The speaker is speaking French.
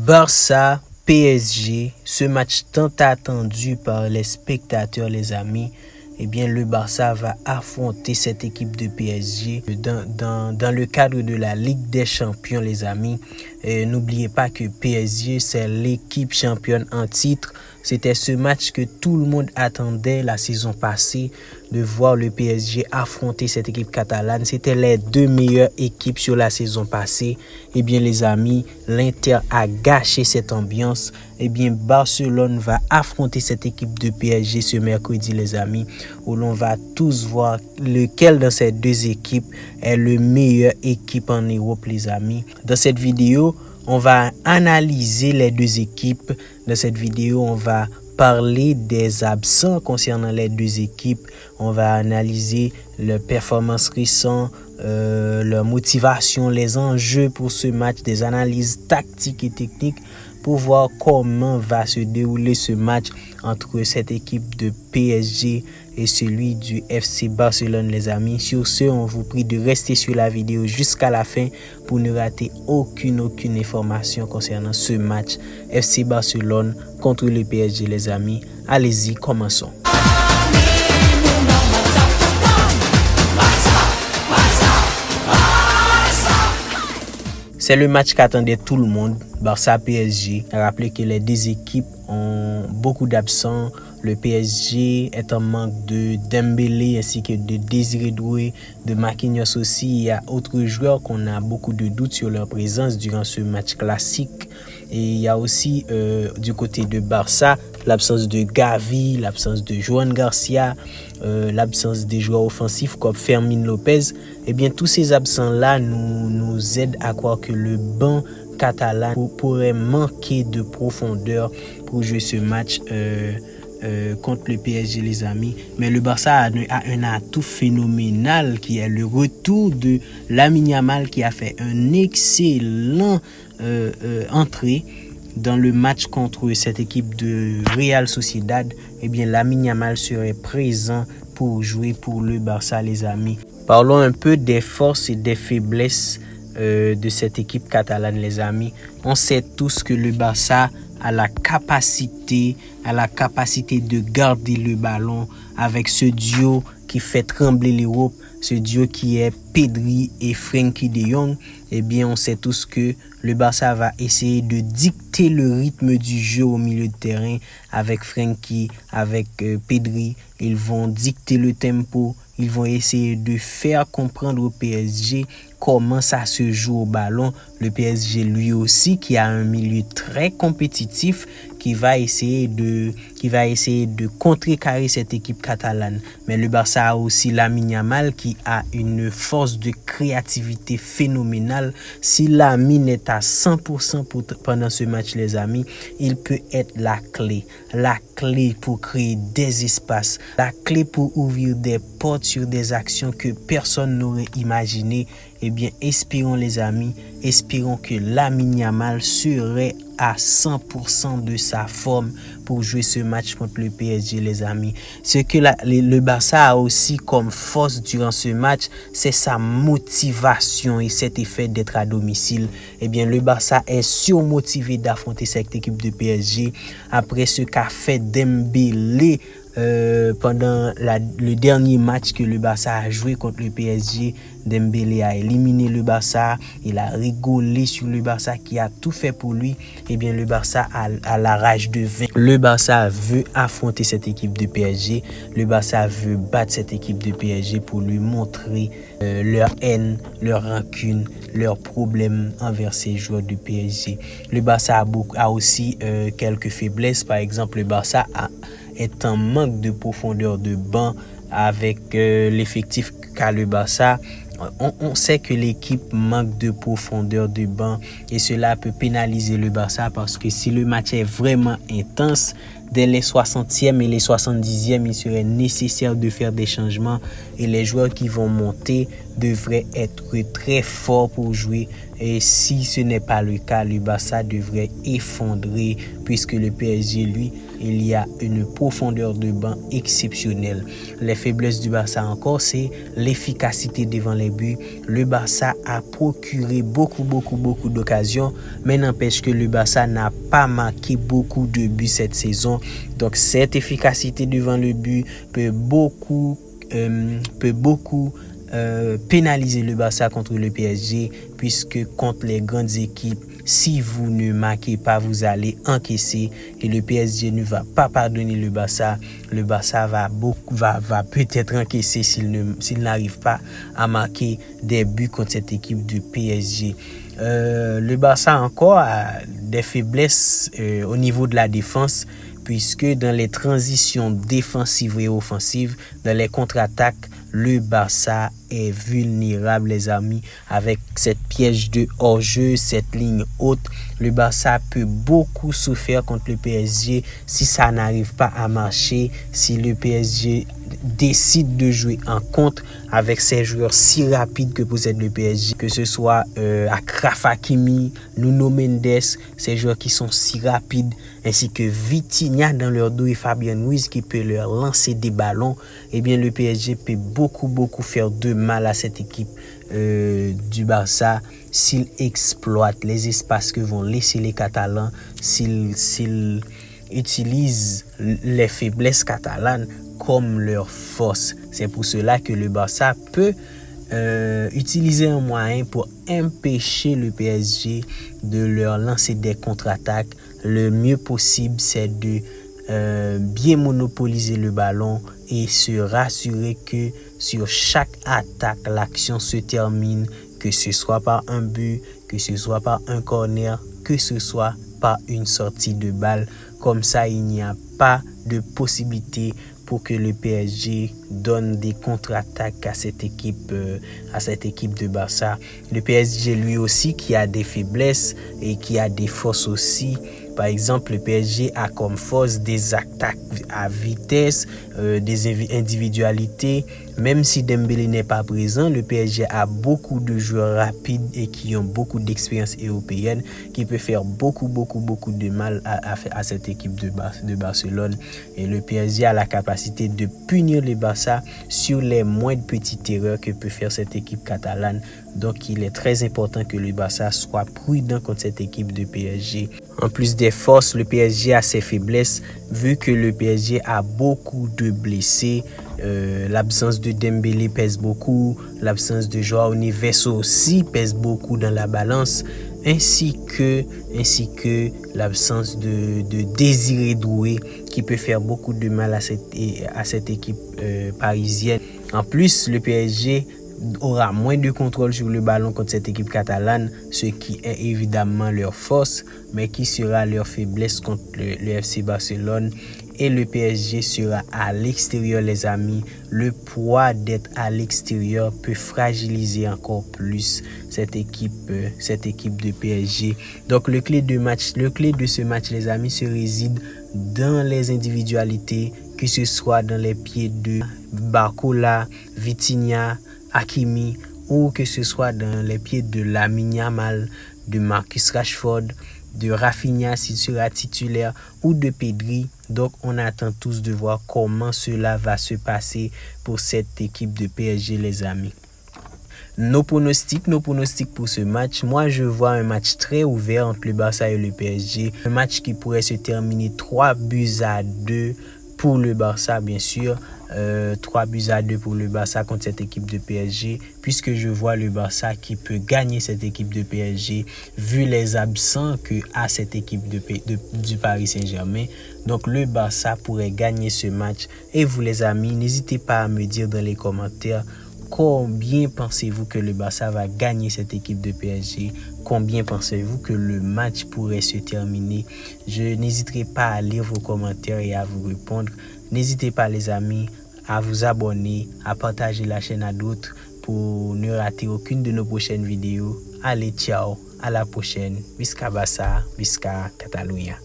Barça PSG, ce match tant attendu par les spectateurs, les amis. Eh bien, le Barça va affronter cette équipe de PSG dans le cadre de la Ligue des Champions, les amis. N'oubliez pas que PSG, c'est l'équipe championne en titre. C'était ce match que tout le monde attendait la saison passée, de voir le PSG affronter cette équipe catalane. C'était les deux meilleures équipes sur la saison passée. Eh bien, les amis, l'Inter a gâché cette ambiance. Eh bien, Barcelone va affronter cette équipe de PSG ce mercredi, les amis, où l'on va tous voir lequel de ces deux équipes est le meilleur équipe en Europe, les amis. Dans cette vidéo, on va analyser les deux équipes. Dans cette vidéo, on va parler des absents concernant les deux équipes. On va analyser leurs performances récentes, leur motivation, les enjeux pour ce match, des analyses tactiques et techniques pour voir comment va se dérouler ce match entre cette équipe de PSG et celui du FC Barcelone, les amis. Sur ce, on vous prie de rester sur la vidéo jusqu'à la fin pour ne rater aucune information concernant ce match FC Barcelone contre le PSG, les amis. Allez-y, commençons. C'est le match qu'attendait tout le monde, Barça-PSG. Rappelez que les deux équipes ont beaucoup d'absents. Le PSG est en manque de Dembélé ainsi que de Désiré Doué, de Marquinhos aussi. Il y a d'autres joueurs qu'on a beaucoup de doutes sur leur présence durant ce match classique. Et il y a aussi du côté de Barça l'absence de Gavi, l'absence de Joan Garcia, l'absence des joueurs offensifs comme Fermin Lopez. Eh bien, tous ces absents-là nous aident à croire que le banc catalan pourrait manquer de profondeur pour jouer ce match contre le PSG, les amis. Mais le Barça a un atout phénoménal qui est le retour de Lamine Yamal, qui a fait un excellent entrée dans le match contre cette équipe de Real Sociedad. Eh bien, Lamine Yamal serait présent pour jouer pour le Barça, les amis. Parlons un peu des forces et des faiblesses de cette équipe catalane, les amis. On sait tous que le Barça a la capacité de garder le ballon avec ce duo qui fait trembler l'Europe, ce duo qui est Pedri et Frenkie de Jong. Eh bien, on sait tous que le Barça va essayer de dicter le rythme du jeu au milieu de terrain avec Frenkie, avec Pedri. Ils vont dicter le tempo. Ils vont essayer de faire comprendre au PSG comment ça se joue au ballon. Le PSG lui aussi qui a un milieu très compétitif qui va essayer de contrecarrer cette équipe catalane. Mais le Barça a aussi Lamine Yamal qui a une force de créativité phénoménale. Si Lamine est à 100% pendant ce match, les amis, il peut être la clé pour créer des espaces, la clé pour ouvrir des portes sur des actions que personne n'aurait imaginées. Eh bien, espérons, les amis, espérons que Lamine Yamal serait à 100% de sa forme pour jouer ce match contre le PSG, les amis. Ce que le Barça a aussi comme force durant ce match, c'est sa motivation et cet effet d'être à domicile. Eh bien, le Barça est surmotivé d'affronter cette équipe de PSG après ce qu'a fait Dembélé pendant le dernier match que le Barça a joué contre le PSG. Dembélé a éliminé le Barça, il a rigolé sur le Barça qui a tout fait pour lui. Eh bien, le Barça a la rage de vaincre. Le Barça veut affronter cette équipe de PSG. Le Barça veut battre cette équipe de PSG pour lui montrer leur haine, leur rancune, leurs problèmes envers ces joueurs du PSG. Le Barça a aussi quelques faiblesses. Par exemple, le Barça est en manque de profondeur de banc avec l'effectif qu'a le Barça. On sait que l'équipe manque de profondeur de banc et cela peut pénaliser le Barça parce que si le match est vraiment intense, dès les 60e et les 70e, il serait nécessaire de faire des changements et les joueurs qui vont monter devraient être très forts pour jouer. Et si ce n'est pas le cas, le Barça devrait effondrer puisque le PSG, lui, il y a une profondeur de banc exceptionnelle. Les faiblesses du Barça encore, c'est l'efficacité devant les buts. Le Barça a procuré beaucoup d'occasions, mais n'empêche que le Barça n'a pas marqué beaucoup de buts cette saison. Donc cette efficacité devant le but peut beaucoup pénaliser le Barça contre le PSG, puisque contre les grandes équipes, si vous ne marquez pas, vous allez encaisser et le PSG ne va pas pardonner le Barça. Le Barça va peut-être encaisser s'il n'arrive pas à marquer des buts contre cette équipe du PSG. Le Barça encore a des faiblesses au niveau de la défense, puisque dans les transitions défensives et offensives, dans les contre-attaques, le Barça est vulnérable, les amis, avec cette piège de hors-jeu, cette ligne haute. Le Barça peut beaucoup souffrir contre le PSG si ça n'arrive pas à marcher, si le PSG décide de jouer en contre avec ces joueurs si rapides que possède le PSG, que ce soit Achraf Hakimi, Nuno Mendes, ces joueurs qui sont si rapides, ainsi que Vitinha dans leur dos et Fabien Ruiz qui peut leur lancer des ballons. Eh bien le PSG peut beaucoup faire de mal à cette équipe du Barça s'il exploite les espaces que vont laisser les Catalans, s'il utilise les faiblesses catalanes comme leur force. C'est pour cela que le Barça peut utiliser un moyen pour empêcher le PSG de leur lancer des contre-attaques. Le mieux possible, c'est de bien monopoliser le ballon et se rassurer que sur chaque attaque, l'action se termine, que ce soit par un but, que ce soit par un corner, que ce soit par une sortie de balle. Comme ça, il n'y a pas de possibilité pour que le PSG donne des contre-attaques à cette équipe de Barça. Le PSG lui aussi qui a des faiblesses et qui a des forces aussi. Par exemple, le PSG a comme force des attaques à vitesse, des individualités. Même si Dembélé n'est pas présent, le PSG a beaucoup de joueurs rapides et qui ont beaucoup d'expérience européenne, qui peut faire beaucoup de mal à cette équipe de Barcelone. Et le PSG a la capacité de punir le Barça sur les moindres petites erreurs que peut faire cette équipe catalane. Donc il est très important que le Barça soit prudent contre cette équipe de PSG. En plus des forces, le PSG a ses faiblesses, vu que le PSG a beaucoup de blessés. L'absence de Dembélé pèse beaucoup, l'absence de Joao Neves aussi pèse beaucoup dans la balance, ainsi que l'absence de Désiré Doué qui peut faire beaucoup de mal à cette équipe parisienne. En plus, le PSG aura moins de contrôle sur le ballon contre cette équipe catalane, ce qui est évidemment leur force, mais qui sera leur faiblesse contre le FC Barcelone. Et le PSG sera à l'extérieur, les amis. Le poids d'être à l'extérieur peut fragiliser encore plus cette équipe de PSG. Donc le clé de ce match, les amis, se réside dans les individualités, que ce soit dans les pieds de Barcola, Vitinha, Hakimi, ou que ce soit dans les pieds de Lamine Yamal, de Marcus Rashford, de Rafinha s'il sera titulaire, ou de Pedri. Donc on attend tous de voir comment cela va se passer pour cette équipe de PSG, les amis. Nos pronostics pour ce match. Moi, je vois un match très ouvert entre le Barça et le PSG. Un match qui pourrait se terminer 3-2 pour le Barça, bien sûr. 3-2 pour le Barça contre cette équipe de PSG, puisque je vois le Barça qui peut gagner cette équipe de PSG vu les absents que a cette équipe du Paris Saint-Germain. Donc le Barça pourrait gagner ce match. Et vous, les amis, n'hésitez pas à me dire dans les commentaires combien pensez-vous que le Barça va gagner cette équipe de PSG? Combien pensez-vous que le match pourrait se terminer? Je n'hésiterai pas à lire vos commentaires et à vous répondre. N'hésitez pas, les amis, à vous abonner, à partager la chaîne à d'autres pour ne rater aucune de nos prochaines vidéos. Allez, ciao, à la prochaine. Visca Barça, Visca Catalunya.